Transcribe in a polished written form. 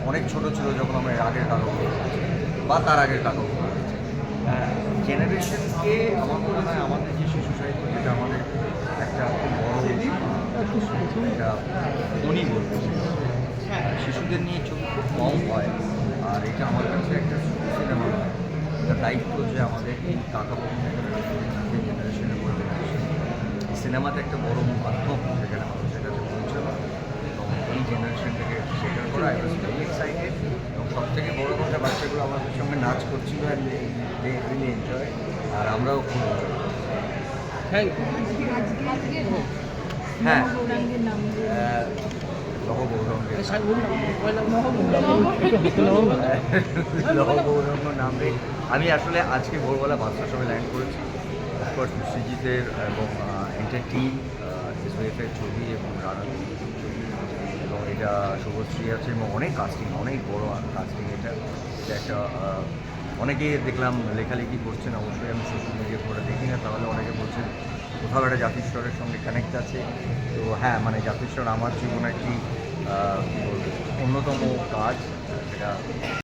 অনেক ছোট ছিল যখন আমরা এর আগের কাকাগুলো করেছি বা তার আগের কাকাগুলো করেছি। জেনারেশনকে আমার মনে হয় আমাদের যে শিশু সাহিত্য, যেটা আমাদের একটা খুব বড় একটা খনি বলবো, শিশুদের নিয়ে ছবি খুব কম হয়। আর এটা আমার কাছে একটা সিনেমা নয়, এটা দায়িত্ব যে আমাদের এই কাকা বাবু জেনারেশনের পর জেনারেশন সিনেমাতে একটা বড় মাধ্যম, সেখানে মানুষের কাছে পৌঁছানো এবং এই জেনারেশনটাকে শেখার করা। আই ওয়াজ ভেরি এক্সাইটেড এবং সব থেকে বড় কথা, বাচ্চাগুলো আমাদের সঙ্গে নাচ করছিল অ্যান্ড দে রিয়েলি এনজয়, আর আমরাও খুব এনজয় করছি। Thank you. হ্যাঁ, লহগৌরঙ্গ নাম রে। আমি আসলে আজকে ভোরবেলা 5টার সময় ল্যান্ড করেছি। অফকোর্স সৃজিতের এবং এন্টার টিম, এসওএফের ছবি এবং রানা ছবি, এবং এটা শুভশ্রী আছে এবং অনেক কাস্টিং, অনেক বড় কাস্টিং। এটা একটা অনেকে দেখলাম লেখালেখি করছেন, অবশ্যই আমি সোশ্যাল মিডিয়া করে দেখি না, তাহলে অনেকে বলছেন কোথাও একটা জাতিস্বরের সঙ্গে কানেক্ট আছে। তো হ্যাঁ, মানে জাতিস্বর আমার জীবনে একটি কী বলবো অন্যতম কাজ, সেটা